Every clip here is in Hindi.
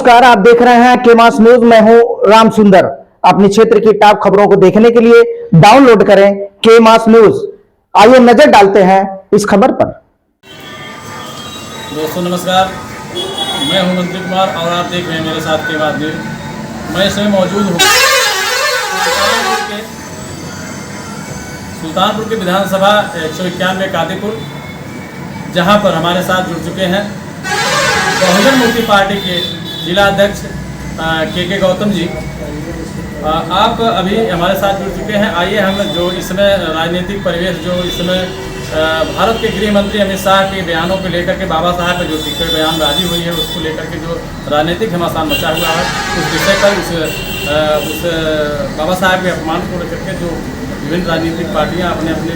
नमस्कार, आप देख रहे हैं के मास न्यूज। मैं हूं राम सुंदर। अपने क्षेत्र की टॉप खबरों को देखने के लिए डाउनलोड करें के मास न्यूज। आइए नजर डालते हैं इस खबर पर। दोस्तों नमस्कार, मैं हूं मंत्री कुमार और आप देख रहे हैं मेरे साथ के मास न्यूज। मैं इस समय मौजूद हूं सुल्तानपुर के विधानसभा 191 कादीपुर, जहां पर हमारे साथ जुड़ चुके हैं बहुजन मुक्ति पार्टी के जिला अध्यक्ष के गौतम जी। आप अभी हमारे साथ जुड़ चुके हैं। आइए हम जो इसमें राजनीतिक परिवेश जो इसमें भारत के गृह मंत्री अमित शाह के बयानों को लेकर के बाबा साहब पर जो टिकट बयानबाजी हुई है उसको लेकर के जो राजनीतिक घमासान मचा हुआ है उस विषय पर उस बाबा साहब के अपमान को लेकर के जो विभिन्न राजनीतिक पार्टियां अपने अपने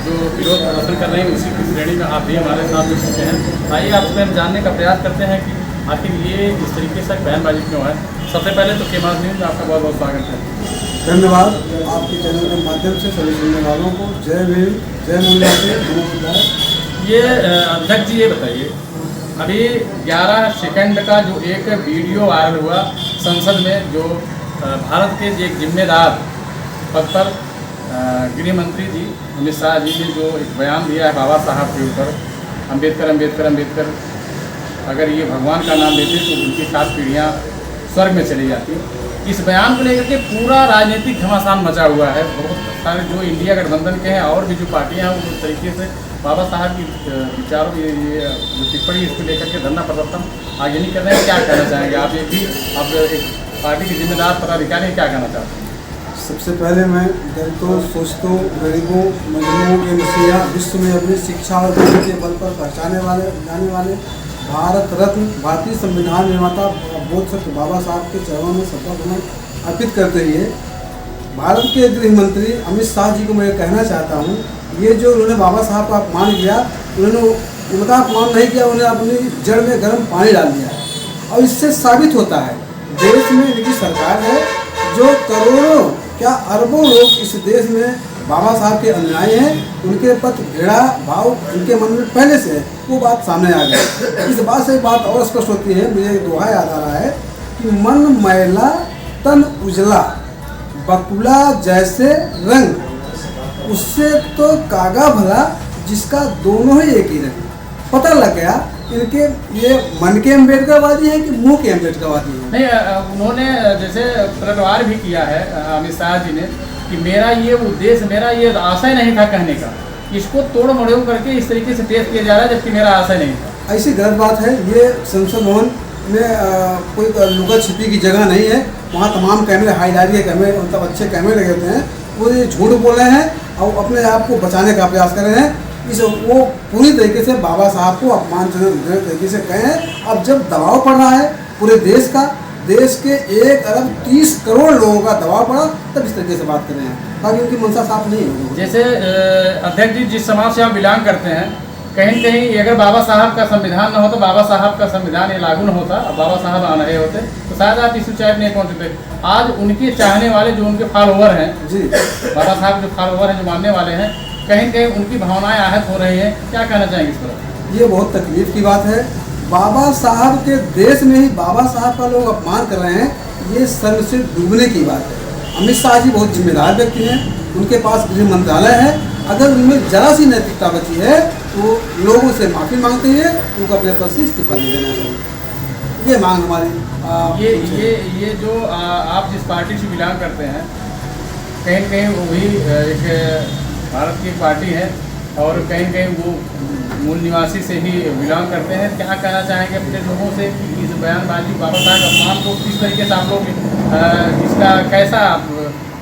जो विरोध प्रदर्शन कर रही हैं उसी की श्रेणी में आप भी हमारे साथ जुड़ चुके हैं। आइए आपसे हम जानने का प्रयास करते हैं कि आखिर ये इस तरीके से बयानबाजी क्यों है। सबसे पहले तो के मास न्यूज में आपका बहुत बहुत स्वागत है। धन्यवाद। आपके चैनल के माध्यम से सभी सुनने वालों को जय भीम, जय मूल्य। ये अध्यक्ष जी ये बताइए, अभी 11 सेकंड का जो एक वीडियो वायरल हुआ संसद में, जो भारत के एक जिम्मेदार पद पर गृह मंत्री जी अमित शाह जी ने जो एक बयान दिया है बाबा साहब के ऊपर, अम्बेडकर अम्बेडकर अम्बेडकर, अगर ये भगवान का नाम लेते तो उनकी 7 पीढ़ियाँ स्वर्ग में चली जाती। इस बयान को लेकर के पूरा राजनीतिक घमासान मचा हुआ है। बहुत सारे जो इंडिया गठबंधन के हैं और भी जो पार्टियां हैं वो उस तरीके से बाबा साहब की विचारों ये जो टिप्पणी इसको लेकर के धरना प्रदर्शन आगे नहीं कर रहे हैं। क्या कहना चाहेंगे आप? ये भी आप एक पार्टी के जिम्मेदार पदाधिकारी क्या कहना चाहते हैं? सबसे पहले मैं दलितों, शोषितों, गरीबों, मजलूमों के मसीहा, विश्व में अपनी शिक्षा और ज्ञान के बल पर पहचाने वाले भारत रत्न भारतीय संविधान निर्माता बोध सत्य बाबा साहब के चरणों में श्रद्धासुमन अर्पित करते हुए भारत के गृह मंत्री अमित शाह जी को मैं कहना चाहता हूँ, ये जो उन्होंने बाबा साहब का अपमान किया, उन्होंने उनका अपमान नहीं किया, उन्हें अपनी जड़ में गर्म पानी डाल दिया। और इससे साबित होता है देश में इनकी सरकार है, जो करोड़ों क्या अरबों लोग इस देश में बाबा साहब के अनुयायी हैं, उनके प्रति घृणा भाव उनके मन में पहले से है, वो बात सामने आ गई। इस बात से एक बात और स्पष्ट होती है, मुझे एक दोहा याद आ रहा है कि मन मैला तन उजला बकुला जैसे रंग, उससे तो कागा भला जिसका दोनों ही एक ही रंग। पता लग गया इनके ये मन के अम्बेडकरवादी है कि मुंह के अम्बेडकरवादी है। नहीं, उन्होंने जैसे पलटवार भी किया है अमित शाह जी ने कि मेरा ये उद्देश्य, मेरा ये आशय नहीं था कहने का, इसको तोड़ मड़ोड़ करके इस तरीके से पेश किया जा रहा है जबकि मेरा आशय नहीं था। ऐसी गलत बात है। ये संसद भवन में कोई लुका छिपी की जगह नहीं है। वहाँ तमाम कैमरे, हाईलाइट के कैमरे, मतलब अच्छे कैमरे लगे होते हैं। वो ये झूठ बोल रहे हैं और अपने आप को बचाने का प्रयास कर रहे हैं। वो पूरी तरीके से बाबा साहब को अपमानजनक तरीके से कहें। अब जब दबाव पड़ रहा है पूरे देश का, देश के 1 अरब 30 करोड़ लोगों का दबाव पड़ा, तब इस तरीके से बात कर रहे हैं, ताकि उनकी मंशा साफ नहीं हो। जैसे अध्यक्ष जी जिस समाज से आप बिलोंग करते हैं, कहीं कहीं अगर बाबा साहब का संविधान न हो तो बाबा साहब का संविधान ये लागू न होता, अब बाबा साहब आ रहे होते तो शायद आप इस ऊंचाई नहीं पहुँचते। आज उनके चाहने वाले जो उनके फॉलोवर हैं जी, बाबा साहब जो फॉलोवर हैं, जो मानने वाले हैं, कहीं कहीं उनकी भावनाएं आहत हो रही हैं। क्या कहना चाहेंगे इस पर? ये बहुत तकलीफ की बात है। बाबा साहब के देश में ही बाबा साहब का लोग अपमान कर रहे हैं, ये सर से डूबने की बात है। अमित शाह जी बहुत जिम्मेदार व्यक्ति हैं, उनके पास गृह मंत्रालय है। अगर उनमें जरा सी नैतिकता बची है तो लोगों से माफ़ी मांगते हुए उनको अपने पद से इस्तीफा दे देना चाहिए। ये मांग हमारी। ये जो आप जिस पार्टी से बिलोंग करते हैं, कहीं कहीं वो भी एक भारत की पार्टी है और कहीं कहीं वो मूल निवासी से ही बिलोंग करते हैं। क्या कहना चाहेंगे अपने लोगों से कि इस बयानबाजी बाबा साहब अपमान को किस तरीके से आप लोग इसका कैसा आप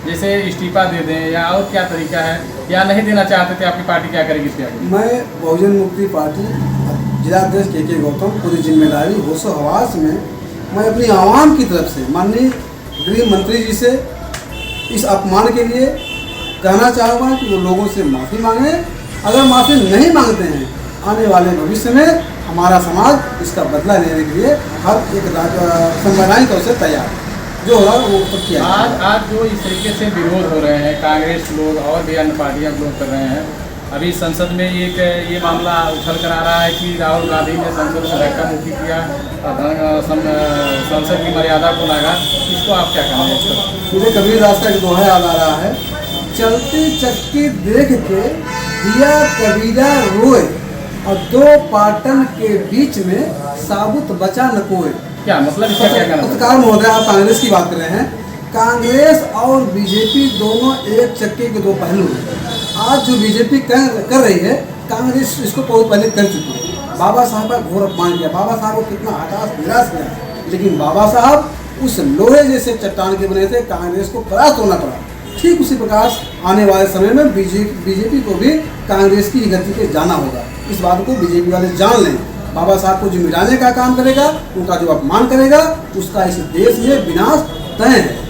जैसे इस्तीफा दे दें या और क्या तरीका है, या नहीं देना चाहते थे? आपकी पार्टी क्या करेगी इसके आगे? मैं बहुजन मुक्ति पार्टी जिला अध्यक्ष के गौतम पूरी जिम्मेदारी होशो हवास में मैं अपनी आवाम की तरफ से माननीय गृह मंत्री जी से इस अपमान के लिए कहना चाहूँगा कि वो लोगों से माफ़ी मांगे। अगर माफ़ी नहीं मांगते हैं, आने वाले भविष्य में हमारा समाज इसका बदला लेने के लिए हर एक संवैधानिक तौर से तैयार है। जो हो रहा है वो सब किया। आज जो इस तरीके से विरोध हो रहे हैं, कांग्रेस लोग और भी अन्य पार्टियां लोग कर रहे हैं, अभी संसद में ये मामला उछल कर आ रहा है कि राहुल गांधी ने संसद में धक्का मुक्की किया, संसद की मर्यादा को लागा। इसको आप क्या कहेंगे इस पर? मुझे कबीरदास का एक दोहा याद आ रहा है, चलते चक्के देख के दिया कबीरा रोए और दो पाटन के बीच में साबुत बचा न कोई। क्या मतलब इसका क्या कहना है? पत्रकार महोदय, आप कांग्रेस की बात कर रहे हैं। कांग्रेस और बीजेपी दोनों एक चक्के के दो पहलू हैं। आज जो बीजेपी कर रही है, कांग्रेस इसको बहुत पहले कर चुकी है। बाबा साहब का घोर अपमान किया, बाबा साहब को कितना हताश निराश किया, लेकिन बाबा साहब उस लोहे जैसे चट्टान के बने थे, कांग्रेस को परास्त होना पड़ा। ठीक उसी प्रकार आने वाले समय में बीजेपी को भी कांग्रेस की गति पे जाना होगा। इस बात को बीजेपी वाले जान लें। बाबा साहब को जो मिटाने का काम करेगा, उनका जो अपमान करेगा, उसका इस देश में विनाश तय है।